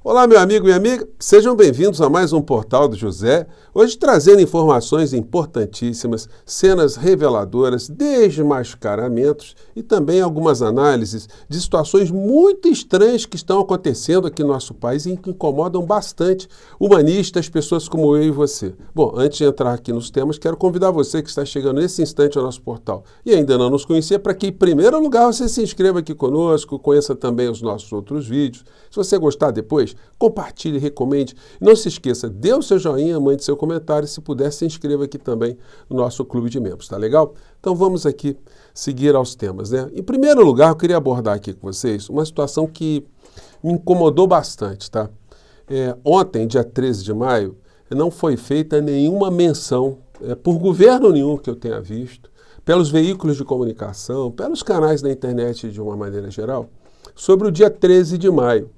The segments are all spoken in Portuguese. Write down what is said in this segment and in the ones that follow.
Olá, meu amigo e minha amiga, sejam bem-vindos a mais um Portal do José, hoje trazendo informações importantíssimas, cenas reveladoras, desmascaramentos e também algumas análises de situações muito estranhas que estão acontecendo aqui no nosso país e que incomodam bastante humanistas, pessoas como eu e você. Bom, antes de entrar aqui nos temas, quero convidar você que está chegando nesse instante ao nosso portal e ainda não nos conhecia, para que em primeiro lugar você se inscreva aqui conosco, conheça também os nossos outros vídeos. Se você gostar depois, compartilhe, recomende. Não se esqueça, dê o seu joinha, mande seu comentário e, se puder, se inscreva aqui também no nosso clube de membros, tá legal? Então vamos aqui seguir aos temas, né? Em primeiro lugar, eu queria abordar aqui com vocês uma situação que me incomodou bastante, tá? Ontem, dia 13 de maio, não foi feita nenhuma menção, por governo nenhum que eu tenha visto, pelos veículos de comunicação, pelos canais da internet de uma maneira geral, sobre o dia 13 de maio.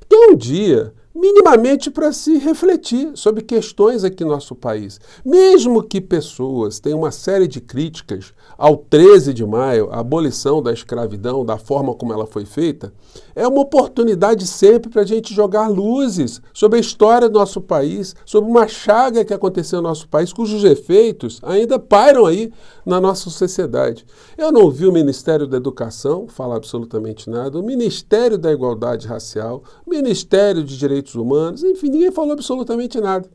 Que é um dia minimamente para se refletir sobre questões aqui no nosso país. Mesmo que pessoas tenham uma série de críticas ao 13 de maio, a abolição da escravidão, da forma como ela foi feita, é uma oportunidade sempre para a gente jogar luzes sobre a história do nosso país, sobre uma chaga que aconteceu no nosso país, cujos efeitos ainda pairam aí na nossa sociedade. Eu não vi o Ministério da Educação falar absolutamente nada, o Ministério da Igualdade Racial, o Ministério de Direitos Humanos, enfim, ninguém falou absolutamente nada.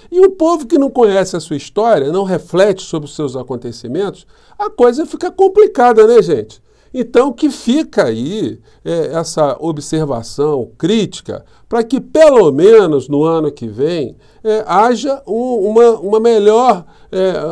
E o povo que não conhece a sua história, não reflete sobre os seus acontecimentos, a coisa fica complicada, né, gente? Então, que fica aí essa observação crítica para que, pelo menos no ano que vem, haja uma melhor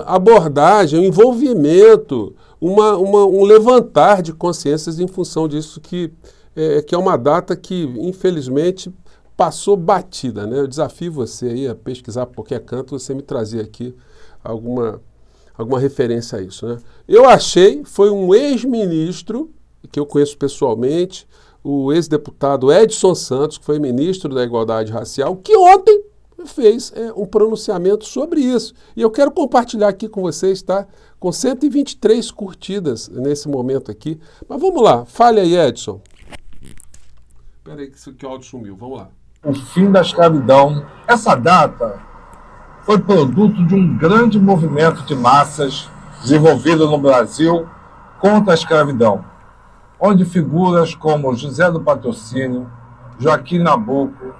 abordagem, um envolvimento, um levantar de consciências em função disso que é uma data que, infelizmente, passou batida, né? Eu desafio você aí a pesquisar por qualquer canto, você me trazer aqui alguma referência a isso, né? Eu achei, foi um ex-ministro, que eu conheço pessoalmente, o ex-deputado Edson Santos, que foi ministro da Igualdade Racial, que ontem fez um pronunciamento sobre isso. E eu quero compartilhar aqui com vocês, tá? Com 123 curtidas nesse momento aqui. Mas vamos lá, fale aí, Edson. Espera aí que o áudio sumiu, vamos lá. O fim da escravidão. Essa data foi produto de um grande movimento de massas desenvolvido no Brasil contra a escravidão, onde figuras como José do Patrocínio, Joaquim Nabuco,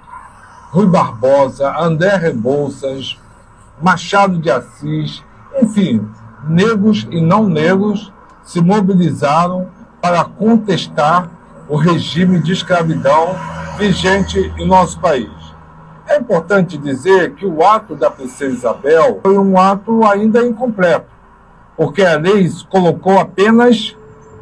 Rui Barbosa, André Rebouças, Machado de Assis, enfim, negros e não negros se mobilizaram para contestar o regime de escravidão vigente em nosso país. É importante dizer que o ato da princesa Isabel foi um ato ainda incompleto, porque a lei colocou apenas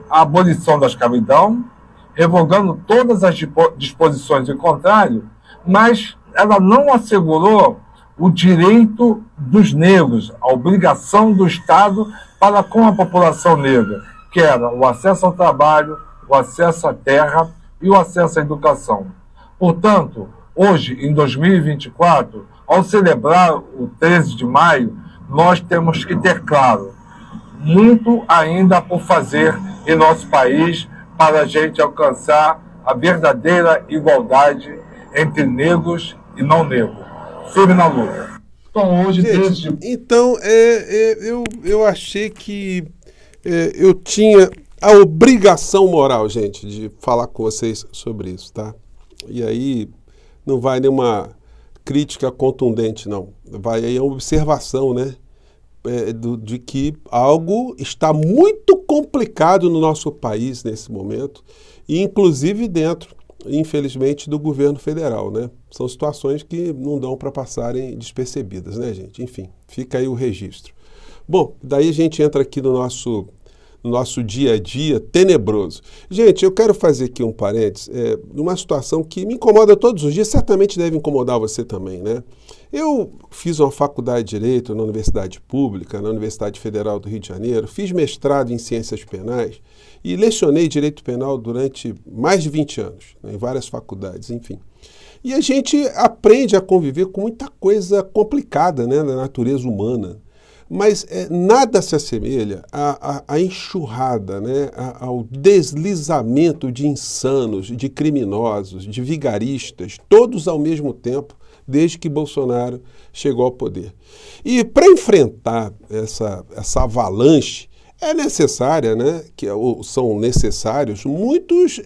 a abolição da escravidão, revogando todas as disposições em contrário, mas ela não assegurou o direito dos negros, a obrigação do Estado para com a população negra, que era o acesso ao trabalho, o acesso à terra e o acesso à educação. Portanto, hoje, em 2024, ao celebrar o 13 de maio, nós temos que ter claro, muito ainda por fazer em nosso país para a gente alcançar a verdadeira igualdade entre negros e não negros. Firme na luta. Então, hoje, gente, então, eu achei que eu tinha a obrigação moral, gente, de falar com vocês sobre isso, tá? E aí não vai nenhuma crítica contundente, não. Vai aí a observação, né? De que algo está muito complicado no nosso país nesse momento, e inclusive dentro, infelizmente, do governo federal, né? São situações que não dão para passarem despercebidas, né, gente? Enfim, fica aí o registro. Bom, daí a gente entra aqui no nosso dia a dia tenebroso. Gente, eu quero fazer aqui um parênteses, numa situação que me incomoda todos os dias, certamente deve incomodar você também, né? Eu fiz uma faculdade de Direito na Universidade Pública, na Universidade Federal do Rio de Janeiro, fiz mestrado em Ciências Penais e lecionei Direito Penal durante mais de 20 anos, né, em várias faculdades, enfim. E a gente aprende a conviver com muita coisa complicada, né, da natureza humana. Mas nada se assemelha à enxurrada, né? Ao deslizamento de insanos, de criminosos, de vigaristas, todos ao mesmo tempo, desde que Bolsonaro chegou ao poder. E para enfrentar essa avalanche, é necessária, né, são necessários muitos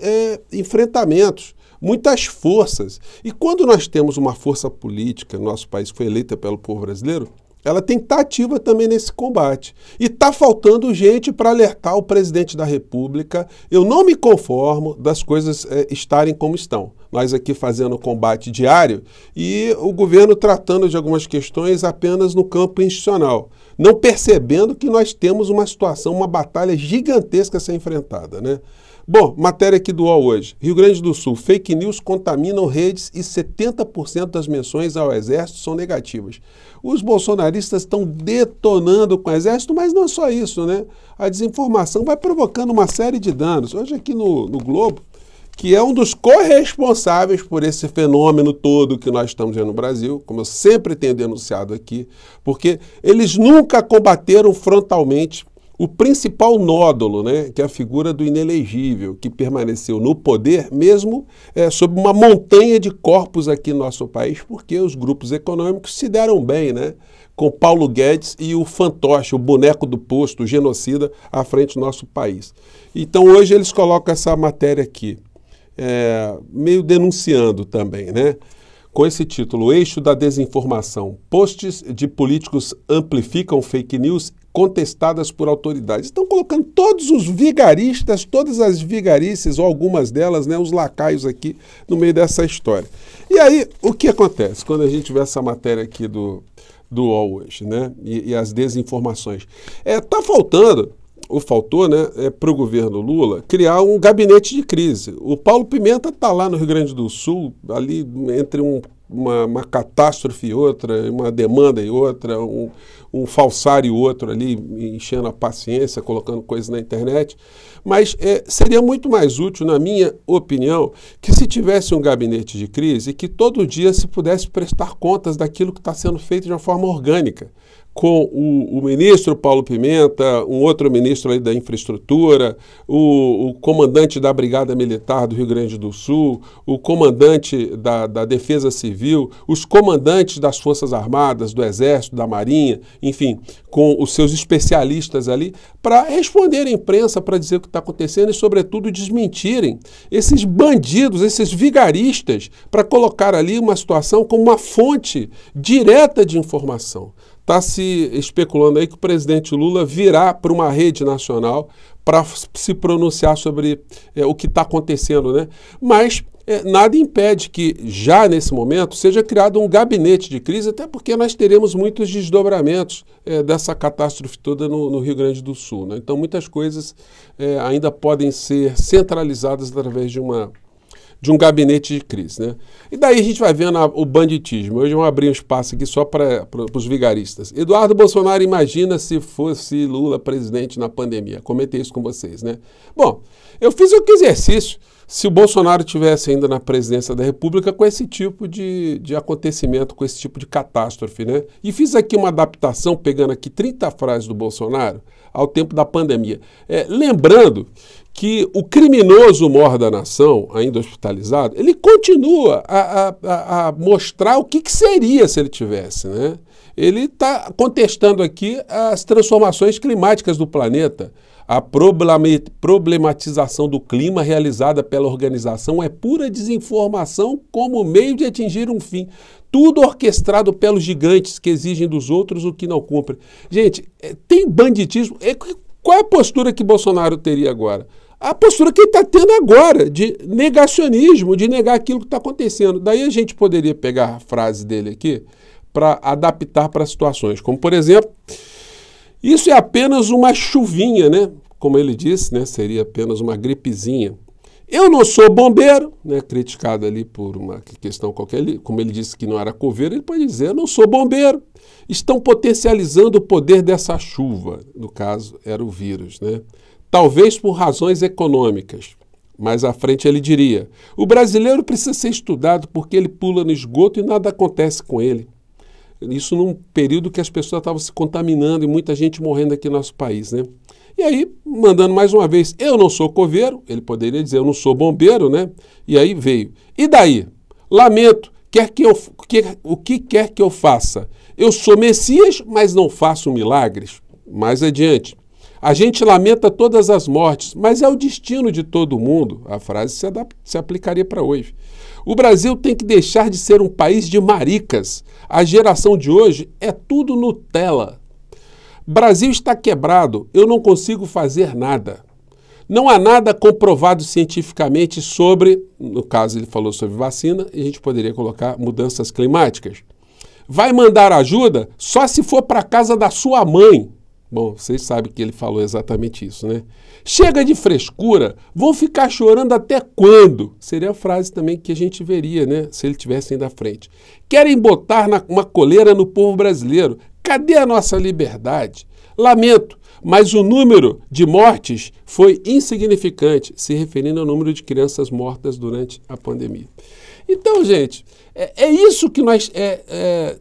enfrentamentos, muitas forças. E quando nós temos uma força política no nosso país que foi eleita pelo povo brasileiro, ela tem que estar ativa também nesse combate. E está faltando gente para alertar o presidente da República. Eu não me conformo das coisas estarem como estão. Nós aqui fazendo combate diário e o governo tratando de algumas questões apenas no campo institucional, não percebendo que nós temos uma situação, uma batalha gigantesca a ser enfrentada, né? Bom, matéria aqui do UOL hoje. Rio Grande do Sul, fake news contaminam redes e 70% das menções ao Exército são negativas. Os bolsonaristas estão detonando com o Exército, mas não é só isso, né? A desinformação vai provocando uma série de danos. Hoje aqui no Globo, que é um dos corresponsáveis por esse fenômeno todo que nós estamos vendo no Brasil, como eu sempre tenho denunciado aqui, porque eles nunca combateram frontalmente o principal nódulo, né, que é a figura do inelegível, que permaneceu no poder mesmo sob uma montanha de corpos aqui no nosso país, porque os grupos econômicos se deram bem, né, com Paulo Guedes e o fantoche, o boneco do posto, o genocida, à frente do nosso país. Então hoje eles colocam essa matéria aqui, meio denunciando também, né? Com esse título, Eixo da Desinformação. Posts de políticos amplificam fake news contestadas por autoridades. Estão colocando todos os vigaristas, todas as vigarices, ou algumas delas, né, os lacaios aqui no meio dessa história. E aí, o que acontece quando a gente vê essa matéria aqui do UOL hoje, né, e as desinformações? Faltou, né, para o governo Lula criar um gabinete de crise. O Paulo Pimenta está lá no Rio Grande do Sul, ali entre uma catástrofe e outra, uma demanda e outra, um falsário e outro ali, enchendo a paciência, colocando coisas na internet. Mas seria muito mais útil, na minha opinião, que se tivesse um gabinete de crise e que todo dia se pudesse prestar contas daquilo que está sendo feito de uma forma orgânica, com o ministro Paulo Pimenta, um outro ministro aí da infraestrutura, o comandante da Brigada Militar do Rio Grande do Sul, o comandante da Defesa Civil, os comandantes das Forças Armadas, do Exército, da Marinha, enfim, com os seus especialistas ali, para responder à imprensa, para dizer o que está acontecendo e, sobretudo, desmentirem esses bandidos, esses vigaristas, para colocar ali uma situação como uma fonte direta de informação. Está se especulando aí que o presidente Lula virá para uma rede nacional para se pronunciar sobre o que está acontecendo, né? Mas nada impede que, já nesse momento, seja criado um gabinete de crise, até porque nós teremos muitos desdobramentos dessa catástrofe toda no Rio Grande do Sul, né? Então, muitas coisas ainda podem ser centralizadas através de um gabinete de crise, né? E daí a gente vai vendo o banditismo. Hoje eu vou abrir um espaço aqui só para os vigaristas. Eduardo Bolsonaro imagina se fosse Lula presidente na pandemia. Comentei isso com vocês, né? Bom, eu fiz o exercício se o Bolsonaro estivesse ainda na presidência da República com esse tipo de acontecimento, com esse tipo de catástrofe, né? E fiz aqui uma adaptação, pegando aqui 30 frases do Bolsonaro ao tempo da pandemia. Lembrando que o criminoso mor da nação, ainda hospitalizado, ele continua a mostrar o que seria se ele tivesse, né? Ele está contestando aqui as transformações climáticas do planeta. A problematização do clima realizada pela organização é pura desinformação como meio de atingir um fim. Tudo orquestrado pelos gigantes que exigem dos outros o que não cumprem. Gente, tem banditismo. Qual é a postura que Bolsonaro teria agora? A postura que ele está tendo agora, de negacionismo, de negar aquilo que está acontecendo. Daí a gente poderia pegar a frase dele aqui para adaptar para situações, como por exemplo, isso é apenas uma chuvinha, né? Como ele disse, né? Seria apenas uma gripezinha. Eu não sou bombeiro, né? Criticado ali por uma questão qualquer, como ele disse que não era coveiro, ele pode dizer, eu não sou bombeiro. Estão potencializando o poder dessa chuva, no caso era o vírus, né? Talvez por razões econômicas. Mais à frente ele diria, o brasileiro precisa ser estudado porque ele pula no esgoto e nada acontece com ele. Isso num período que as pessoas estavam se contaminando e muita gente morrendo aqui no nosso país, né? E aí, mandando mais uma vez, eu não sou coveiro, ele poderia dizer, eu não sou bombeiro, né? E aí veio. E daí? Lamento, o que quer que eu faça? Eu sou Messias, mas não faço milagres. Mais adiante. A gente lamenta todas as mortes, mas é o destino de todo mundo. A frase se aplicaria para hoje. O Brasil tem que deixar de ser um país de maricas. A geração de hoje é tudo Nutella. Brasil está quebrado, eu não consigo fazer nada. Não há nada comprovado cientificamente sobre, no caso ele falou sobre vacina, e a gente poderia colocar mudanças climáticas. Vai mandar ajuda só se for para a casa da sua mãe. Bom, vocês sabem que ele falou exatamente isso, né? Chega de frescura, vão ficar chorando até quando? Seria a frase também que a gente veria, né? Se ele tivesse ainda à frente. Querem botar uma coleira no povo brasileiro. Cadê a nossa liberdade? Lamento, mas o número de mortes foi insignificante, se referindo ao número de crianças mortas durante a pandemia. Então, gente, é isso que nós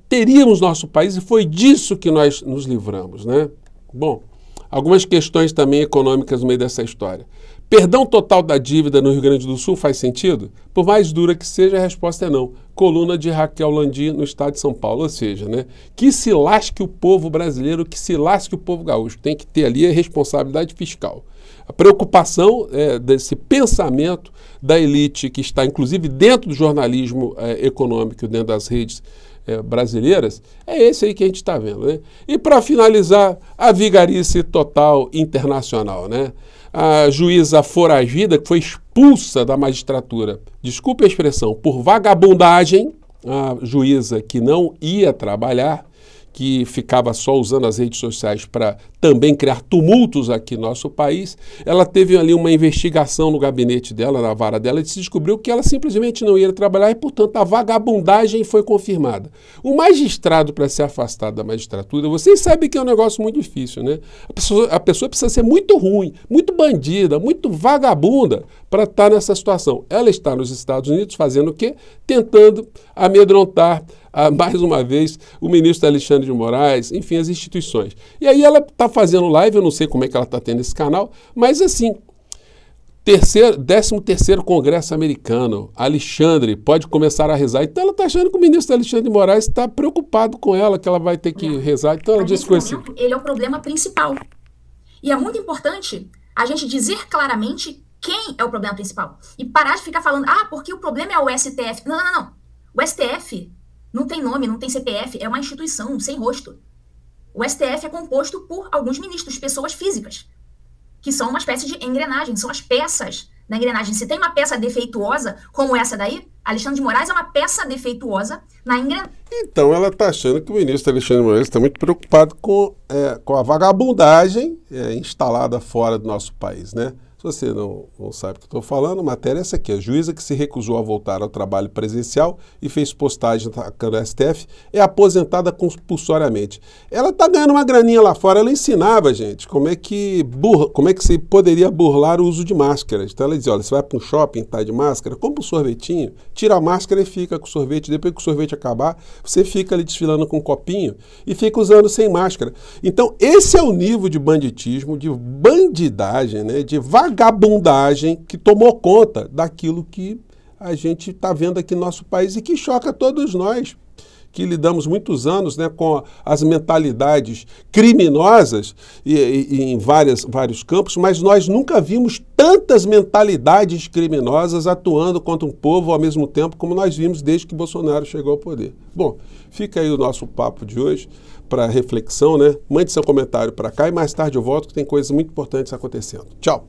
teríamos no nosso país e foi disso que nós nos livramos, né? Bom, algumas questões também econômicas no meio dessa história. Perdão total da dívida no Rio Grande do Sul faz sentido? Por mais dura que seja, a resposta é não. Coluna de Raquel Landim no estado de São Paulo, ou seja, né, que se lasque o povo brasileiro, que se lasque o povo gaúcho. Tem que ter ali a responsabilidade fiscal. A preocupação desse pensamento da elite que está, inclusive, dentro do jornalismo econômico, dentro das redes brasileiras, é esse aí que a gente está vendo, né? E para finalizar, a vigarice total internacional, né? A juíza foragida, que foi expulsa da magistratura, desculpe a expressão, por vagabundagem, a juíza que não ia trabalhar, que ficava só usando as redes sociais para também criar tumultos aqui no nosso país, ela teve ali uma investigação no gabinete dela, na vara dela, e se descobriu que ela simplesmente não ia trabalhar e, portanto, a vagabundagem foi confirmada. O magistrado, para se afastar da magistratura, vocês sabem que é um negócio muito difícil, né? A pessoa precisa ser muito ruim, muito bandida, muito vagabunda para estar nessa situação. Ela está nos Estados Unidos fazendo o quê? Tentando amedrontar mais uma vez, o ministro Alexandre de Moraes, enfim, as instituições. E aí ela está fazendo live, eu não sei como é que ela está tendo esse canal, mas assim, 13º Congresso Americano, Alexandre pode começar a rezar. Então ela está achando que o ministro Alexandre de Moraes está preocupado com ela, que ela vai ter que rezar. Então ela disse com esse... Ele é o problema principal. E é muito importante a gente dizer claramente quem é o problema principal. E parar de ficar falando, porque o problema é o STF. Não, não, não. O STF... não tem nome, não tem CPF, é uma instituição sem rosto. O STF é composto por alguns ministros, pessoas físicas, que são uma espécie de engrenagem, são as peças da engrenagem. Se tem uma peça defeituosa, como essa daí, Alexandre de Moraes é uma peça defeituosa na engrenagem. Então ela está achando que o ministro Alexandre de Moraes está muito preocupado com a vagabundagem instalada fora do nosso país, né? Se você não sabe o que eu estou falando, a matéria é essa aqui. A juíza que se recusou a voltar ao trabalho presencial e fez postagem atacando o STF é aposentada compulsoriamente. Ela está ganhando uma graninha lá fora. Ela ensinava, gente, como é que se poderia burlar o uso de máscaras. Então ela dizia, olha, você vai para um shopping, tá de máscara, compra um sorvetinho, tira a máscara e fica com o sorvete. Depois que o sorvete acabar, você fica ali desfilando com um copinho e fica usando sem máscara. Então esse é o nível de banditismo, de bandidagem, né, de vagabundagem que tomou conta daquilo que a gente está vendo aqui no nosso país e que choca todos nós, que lidamos muitos anos, né, com as mentalidades criminosas e em vários campos, mas nós nunca vimos tantas mentalidades criminosas atuando contra um povo ao mesmo tempo como nós vimos desde que Bolsonaro chegou ao poder. Bom, fica aí o nosso papo de hoje para reflexão, né? Mande seu comentário para cá e mais tarde eu volto que tem coisas muito importantes acontecendo. Tchau!